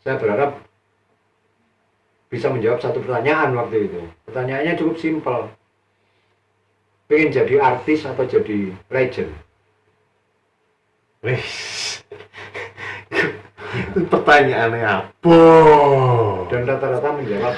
saya berharap bisa menjawab satu pertanyaan waktu itu. Pertanyaannya cukup simpel. Pengen jadi artis atau jadi legend? Wih, itu pertanyaannya apa? Dan rata-rata menjawab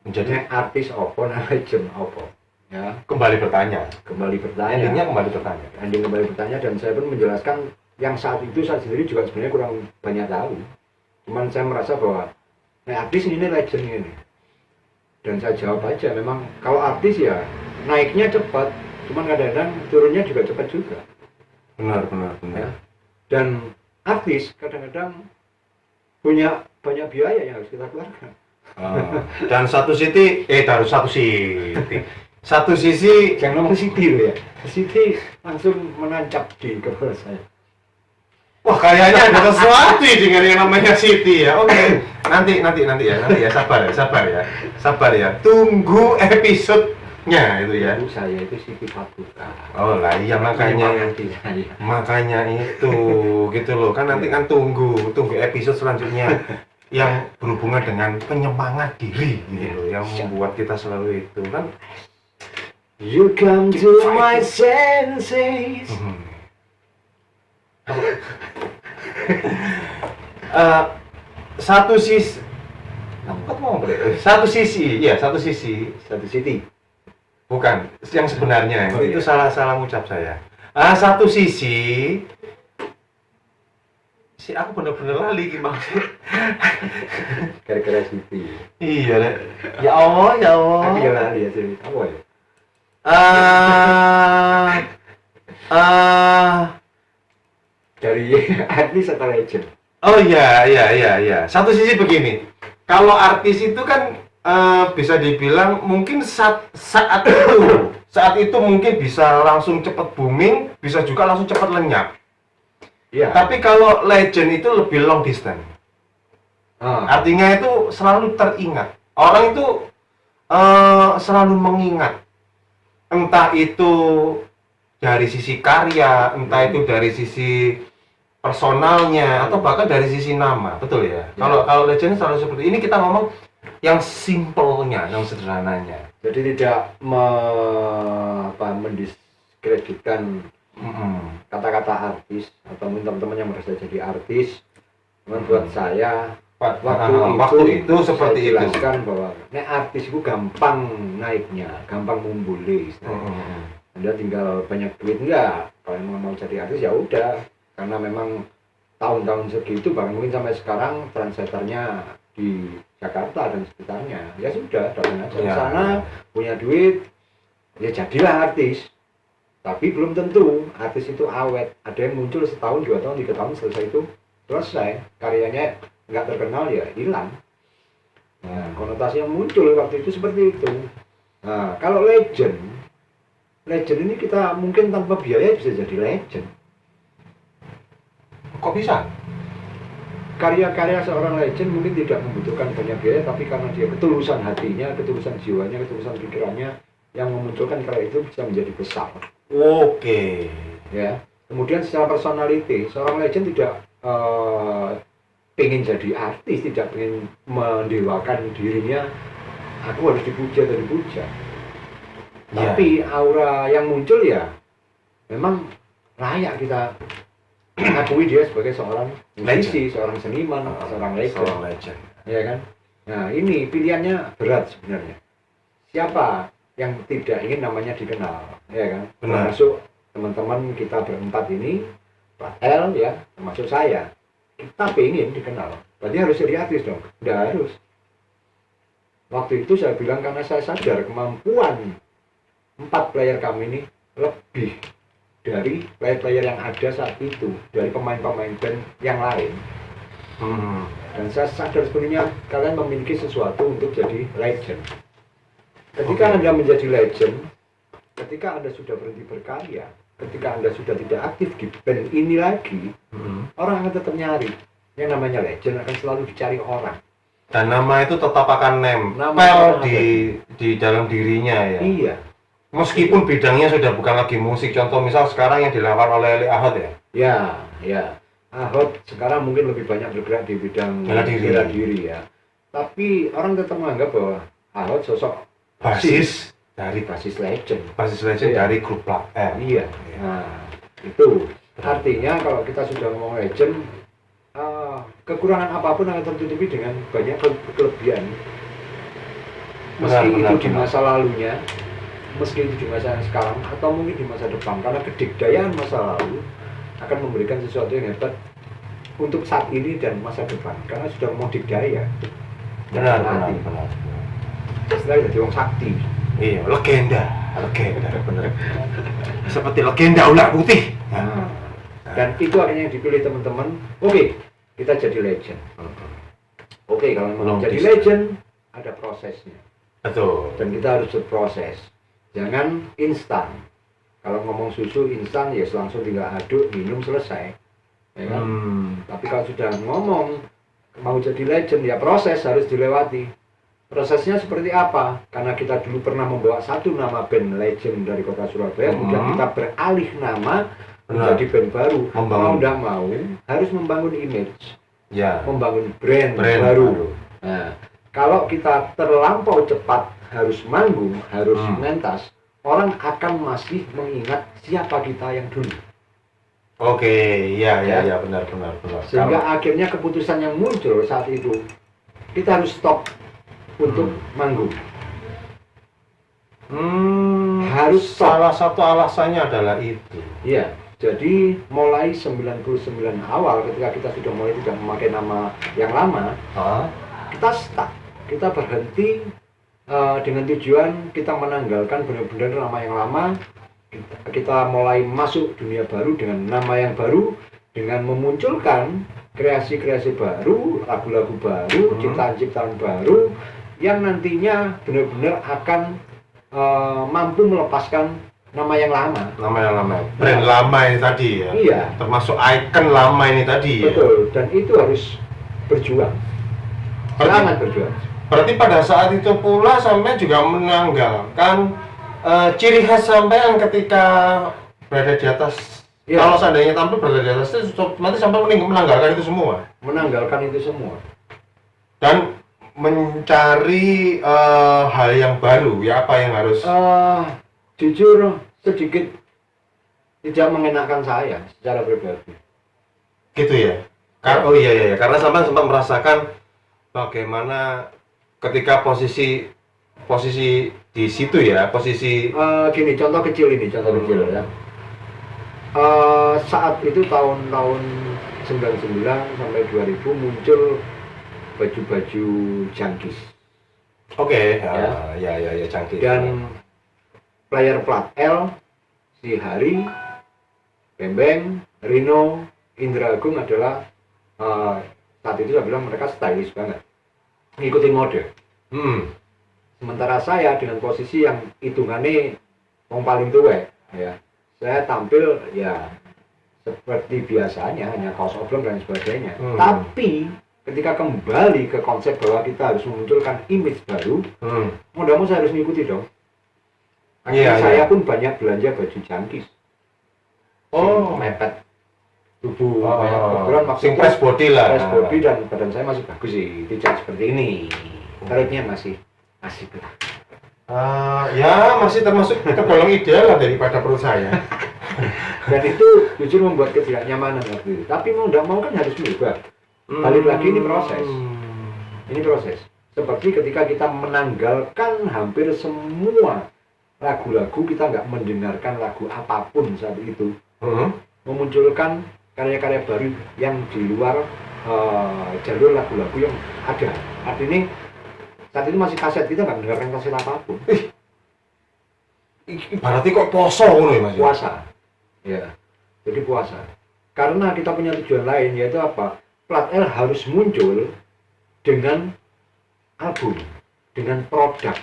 Menjadi artis opo, legend opo. Ya, kembali bertanya. Endingnya kembali bertanya. Ending kembali bertanya, dan saya pun menjelaskan yang saat itu saya sendiri juga sebenarnya kurang banyak tahu. Cuman saya merasa bahwa artis ini legend ini. Dan saya jawab aja, memang kalau artis ya naiknya cepat, cuman kadang-kadang turunnya juga cepat juga. Benar. Ya. Dan artis kadang-kadang punya banyak biaya yang harus kita keluarkan. Dan satu sisi Jangan ngomong Siti loh ya. Siti langsung menancap di kepala saya. wah kayaknya ada sesuatu dengan yang namanya Siti ya. Oke. Nanti ya sabar ya. Tunggu episode-nya itu ya. Ibu saya itu Siti Fatuka. Oh lah iya makanya itu gitu loh kan nanti kan tunggu episode selanjutnya yang berhubungan dengan penyemangat diri gitu loh yang membuat kita selalu itu kan. You come to my senses. Satu sisi Satu Siti. bukan yang sebenarnya itu salah ngucap saya. Satu sisi aku bener-bener lali gimana Gara-gara Siti. iya deh. Ya Allah Aku ya lali ya sih. Apa ya? Dari artis atau legend? Oh iya. Satu sisi begini, kalau artis itu kan bisa dibilang mungkin saat itu mungkin bisa langsung cepat booming, bisa juga langsung cepat lenyap. Iya. Tapi kalau legend itu lebih long distance. Artinya itu selalu teringat. Orang itu selalu mengingat. Entah itu dari sisi karya, entah itu dari sisi personalnya, atau bahkan dari sisi nama, betul ya? Kalau legend selalu seperti ini. Kita ngomong yang simpelnya, yang sederhananya. Jadi tidak mendiskreditkan kata-kata artis atau teman-teman yang merasa jadi artis. Buat saya waktu itu seperti itu. Jelaskan bahwa artis itu gampang naiknya, gampang mumbuli. Anda tinggal banyak duit enggak? Kalau mau jadi artis ya udah, karena memang tahun-tahun segitu bahkan mungkin sampai sekarang translatornya di Jakarta dan sekitarnya. Ya sudah, datang aja ke sana, punya duit, ya jadilah artis. Tapi belum tentu artis itu awet. Ada yang muncul setahun, 2 tahun, 3 tahun selesai. Karyanya nggak terkenal ya hilang. Nah, konotasi yang muncul waktu itu seperti itu. Nah, kalau legend ini kita mungkin tanpa biaya bisa jadi legend. Kok bisa? Karya-karya seorang legend mungkin tidak membutuhkan banyak biaya, tapi karena dia ketulusan hatinya, ketulusan jiwanya, ketulusan pikirannya yang memunculkan karya itu bisa menjadi besar. Oke. Ya. Kemudian secara personality, seorang legend tidak pengen jadi artis, tidak pengen mendewakan dirinya. Aku harus dipuja atau dipuja. Tapi aura yang muncul ya memang layak kita akui dia sebagai seorang musisi, seorang seniman, seorang legend. Ya kan? Nah, ini pilihannya berat sebenarnya. Siapa yang tidak ingin namanya dikenal, ya kan? Termasuk teman-teman kita berempat ini, Pak L ya, termasuk saya. Kita pengen dikenal. Berarti harus jadi artis dong? Tidak harus. Waktu itu saya bilang karena saya sadar kemampuan 4 player kami ini lebih dari player-player yang ada saat itu, dari pemain-pemain band yang lain. Dan saya sadar sebenarnya kalian memiliki sesuatu untuk jadi legend. Ketika Anda menjadi legend, ketika Anda sudah berhenti berkarya, ketika Anda sudah tidak aktif di band ini lagi, orang akan tetap nyari. Yang namanya legend akan selalu dicari orang. Dan nama itu tetap akan nempel di dalam dirinya ya. Iya. Meskipun bidangnya sudah bukan lagi musik, contoh misal sekarang yang dilakukan oleh Eli Ahad ya. Ya. Ahad sekarang mungkin lebih banyak bergerak di bidang bela diri ya. Tapi orang tetap menganggap bahwa Ahad sosok basis legend. Basis legend Iya. dari grup Plat L. Iya. Nah, itu artinya kalau kita sudah ngomong legend, kekurangan apapun akan tertutupi dengan banyak kelebihan. Meski itu di masa lalunya, meski itu di masa yang sekarang, atau mungkin di masa depan, karena kedikdayaan masa lalu akan memberikan sesuatu yang hebat untuk saat ini dan masa depan, karena sudah mau dikdaya. Benar. Istilahnya jadi orang sakti. Iya, legenda, benar. Seperti legenda ular putih. Dan itu akhirnya dipilih teman-teman. Oke, kita jadi legend. Oke, kalau mau jadi legend, ada prosesnya. Betul. Dan kita harus berproses. Jangan instan. Kalau ngomong susu instan, ya langsung tinggal aduk, minum, selesai. Ya kan? Tapi kalau sudah ngomong mau jadi legend, ya proses harus dilewati. Prosesnya seperti apa? Karena kita dulu pernah membawa satu nama band legend dari kota Surabaya, kemudian kita beralih nama menjadi band baru. Mau tidak mau harus membangun image, membangun brand baru. Nah, kalau kita terlampau cepat harus manggung, harus mentas, orang akan masih mengingat siapa kita yang dulu. Oke, ya, benar. Sehingga akhirnya keputusan yang muncul saat itu, kita harus stop untuk manggung. Harus salah satu alasannya adalah itu. Iya, jadi mulai 99 awal ketika kita sudah mulai tidak memakai nama yang lama, kita stuck, kita berhenti dengan tujuan kita menanggalkan benar-benar nama yang lama. Kita mulai masuk dunia baru dengan nama yang baru, dengan memunculkan kreasi-kreasi baru, lagu-lagu baru, ciptaan-ciptaan baru yang nantinya benar-benar akan mampu melepaskan nama yang lama. Brand lama ini tadi ya. Iya. Termasuk ikon lama ini tadi. Betul. Dan itu harus berjuang. Sangat berjuang. Berarti pada saat itu pula sampai juga menanggalkan ciri khas sampean ketika berada di atas. Ya. Kalau seandainya tampil berada di atas itu nanti sampai menanggalkan itu semua. Dan mencari hal yang baru, ya apa yang harus? Jujur sedikit tidak mengenakan saya secara pribadi. Gitu ya? Oh iya, karena sampai sempat merasakan bagaimana ketika posisi di situ ya, posisi. Gini, contoh kecil ya. Saat itu tahun 99 sampai 2000 muncul baju-baju jangkis. Oke, ya jangkis. Dan player Plat L, si Hari, Bembeng, Rino, Indra Agung adalah saat itu saya bilang mereka stylish banget, ngikutin mode. Sementara saya dengan posisi yang hitungannya yang paling tua, ya, saya tampil ya seperti biasanya, hanya kaos oblong dan sebagainya. Tapi ketika kembali ke konsep bahwa kita harus memunculkan image baru, mudah-mudahan saya harus mengikuti dong. Akhirnya saya pun banyak belanja baju jangkis. Mepet tubuh, kebetulan maksudnya press body lah. Press body dan badan saya masih bagus sih, tidak seperti ini. Perutnya masih berat. Ya masih termasuk tergolong ideal lah daripada perut saya. Dan itu jujur membuat ketidaknyamanan waktu itu. Tapi mau tidak mau kan harus berubah. Balik lagi, ini proses. Seperti ketika kita menanggalkan hampir semua lagu-lagu, kita nggak mendengarkan lagu apapun saat itu, memunculkan karya-karya baru yang di luar jalur lagu-lagu yang ada. Artinya saat itu masih kaset, kita nggak mendengarkan kaset apapun. Berarti kok poso ya Mas? Puasa, ya. Jadi puasa. Karena kita punya tujuan lain, yaitu apa? Plat L harus muncul dengan album, dengan produk.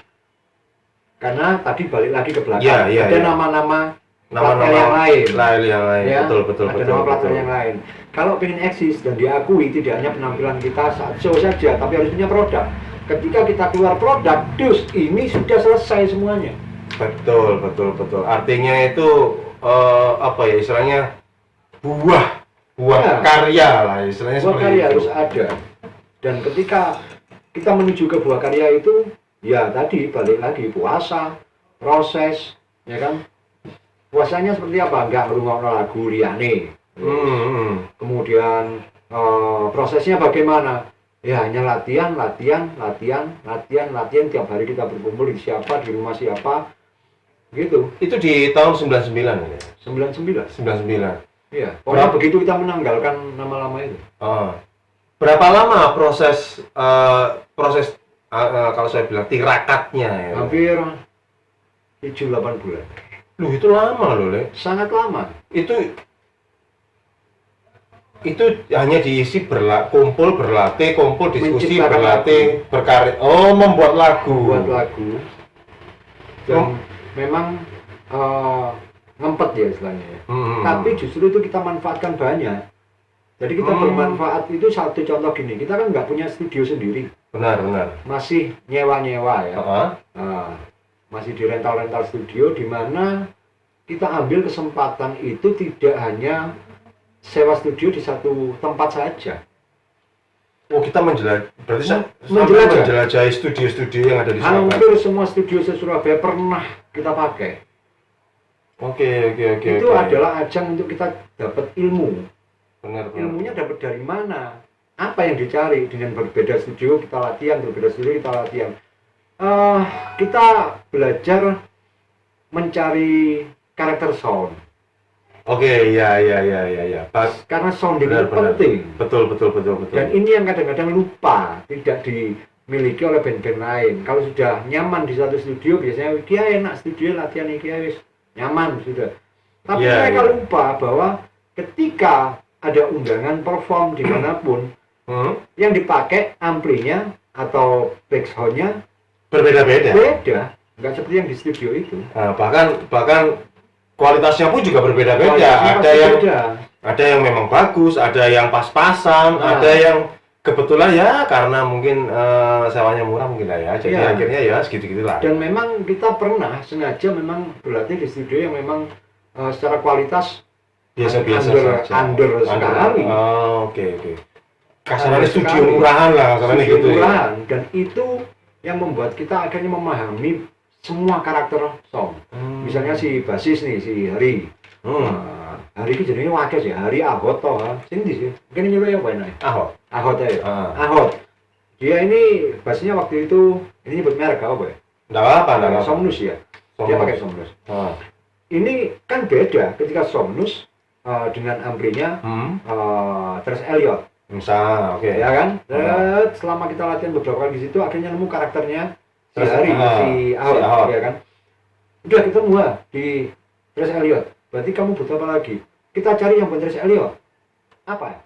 Karena tadi balik lagi ke belakang, Iya. nama-nama Nama-nama yang lain. yang lain. Ya, Betul. ada nama platform yang lain. Kalau ingin eksis dan diakui, tidak hanya penampilan kita saat show saja, tapi harus punya produk. Ketika kita keluar produk, ini sudah selesai semuanya. Betul. Artinya itu apa ya istilahnya buah Ya. karya lah istilahnya Buah seperti karya itu. harus ada. Dan ketika kita menuju ke buah karya itu, ya tadi balik lagi puasa, proses, ya kan? Puasanya seperti apa? Enggak ngerungokno lagu liyane. Kemudian prosesnya bagaimana? Ya hanya latihan tiap hari kita berkumpul di siapa, di rumah siapa, gitu. Itu di tahun 99 ya. 99. 99. Iya. Pokoknya begitu kita menanggalkan nama-nama itu. Berapa lama proses kalau saya bilang tirakatnya ya? Hampir 7-8 bulan. Loh itu lama loh, Le. Sangat lama. Itu hanya diisi kumpul berlatih, diskusi Menciptakan berlatih, berkarya. Oh, membuat lagu. Buat lagu. Dan memang ngempet ya istilahnya. Tapi justru itu kita manfaatkan banyak. Jadi kita bermanfaat itu satu contoh gini, kita kan nggak punya studio sendiri. Benar. Masih nyewa-nyewa ya. Masih di rental-rental studio, di mana kita ambil kesempatan itu tidak hanya sewa studio di satu tempat saja. Oh, kita berarti menjelajah studio-studio yang ada di Surabaya. Hampir semua studio Surabaya pernah kita pakai. Oke. Itu adalah ajang untuk kita dapat ilmu. Benar. Ilmunya dapat dari mana? Apa yang dicari? Dengan berbeda studio kita latihan, berbeda studio kita latihan. Kita belajar mencari karakter sound. Oke, iya. Karena sounding itu Benar. penting. Betul. Dan ini yang kadang-kadang lupa, tidak dimiliki oleh band-band lain. Kalau sudah nyaman di satu studio, biasanya dia enak studio latihan ini wis nyaman sudah. Tapi mereka lupa bahwa ketika ada undangan perform dimanapun, yang dipakai amplinya atau back sound-nya berbeda-beda. Beda, nggak seperti yang di studio itu. Nah, bahkan kualitasnya pun juga berbeda-beda. Ada yang memang bagus, ada yang pas-pasan, ada yang kebetulan ya karena mungkin sewanya murah mungkin lah ya. Jadi akhirnya ya segitu-gitu lah. Dan memang kita pernah sengaja memang berlatih di studio yang memang secara kualitas biasa under sekali. Oke. Kasarannya studio murahan lah, kasarannya gitu ya. Dan itu yang membuat kita akhirnya memahami semua karakter song. Misalnya si basis nih, si Hari. Hari ini jadinya wakil sih, Hari Ahot toh. Sini sih. Mungkin nyuruh apa ini? Ahot ya. Ahot. Dia ini bassnya waktu itu ini nyebut merek apa ya? Enggak apa-apa. Somnus ya. Dia pakai Somnus. Ini kan beda ketika Somnus dengan amplinya Trace Elliot. Oke. Ya kan? Selama kita latihan beberapa kali di situ akhirnya nemu karakternya si Hari, si Ahot, ya kan? Udah ketemu di Trace Elliot. Berarti kamu butuh apa lagi? Kita cari yang buat Trace Elliot. Apa?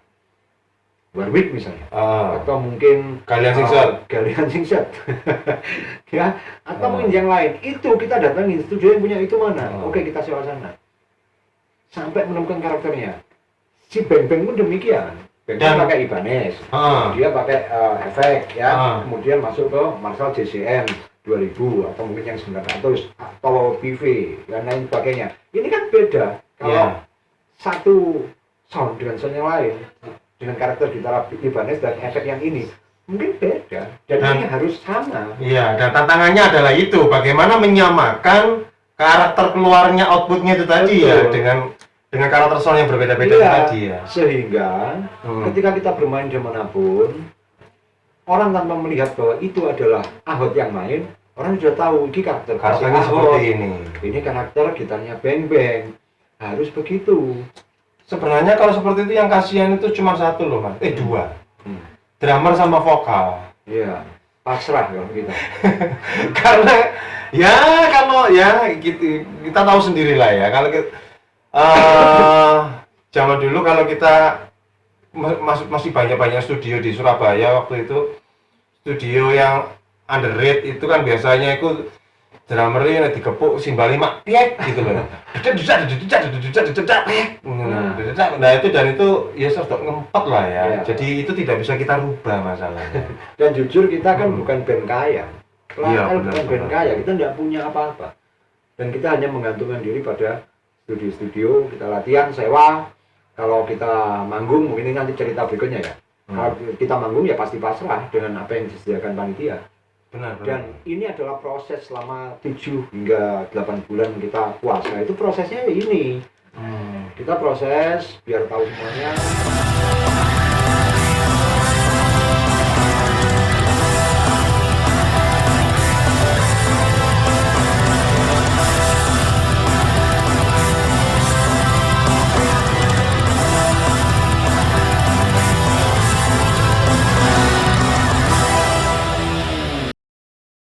Warwick misalnya. Atau mungkin Galian Singset. Ya, atau mungkin yang lain. Itu kita datangin studio yang punya itu mana? Oke, kita sewa sana. Sampai menemukan karakternya. Si Beng pun demikian. Dia pakai Ibanez, dia pakai efek ya, kemudian masuk ke Marshall JCM 2000 atau mungkin yang 900 atau PV dan lain sebagainya. Ini kan beda kalau satu sound dengan sound yang lain dengan karakter gitar Ibanez dan efek yang ini mungkin beda dan ini harus sama. Iya, dan tantangannya adalah itu bagaimana menyamakan karakter keluarnya outputnya itu tadi. Betul. Ya dengan karakter sound yang berbeda-beda tadi ya. Sehingga ketika kita bermain dimanapun, orang tanpa melihat bahwa itu adalah Ahot yang main, orang sudah tahu ini karakternya seperti ini. Ini karakter gitarnya Beng Beng. Harus begitu. Sebenarnya kalau seperti itu yang kasihan itu cuma satu loh Mas. Dua. Drummer sama vokal. Iya. Pasrah kalau kita. Karena kalau gitu, kita tahu sendiri lah ya. Kalau zaman dulu kalau kita masih banyak studio di Surabaya waktu itu, studio yang underrated itu kan biasanya itu drummernya nek dikepuk simbali mak piek gitu loh. Nah itu dan itu ya sedok ngempet lah ya. Jadi itu tidak bisa kita rubah masalahnya. Dan jujur kita kan bukan band kaya. Iya, Bukan band kaya, kita tidak punya apa-apa. Dan kita hanya menggantungkan diri pada studio-studio, kita latihan, sewa. Kalau kita manggung, mungkin ini nanti cerita berikutnya ya. Kalau kita manggung ya pasti pasrah dengan apa yang disediakan panitia. Benar. Dan ini adalah proses selama 7 hingga 8 bulan kita puasa. Itu prosesnya ini. Kita proses biar tahu semuanya.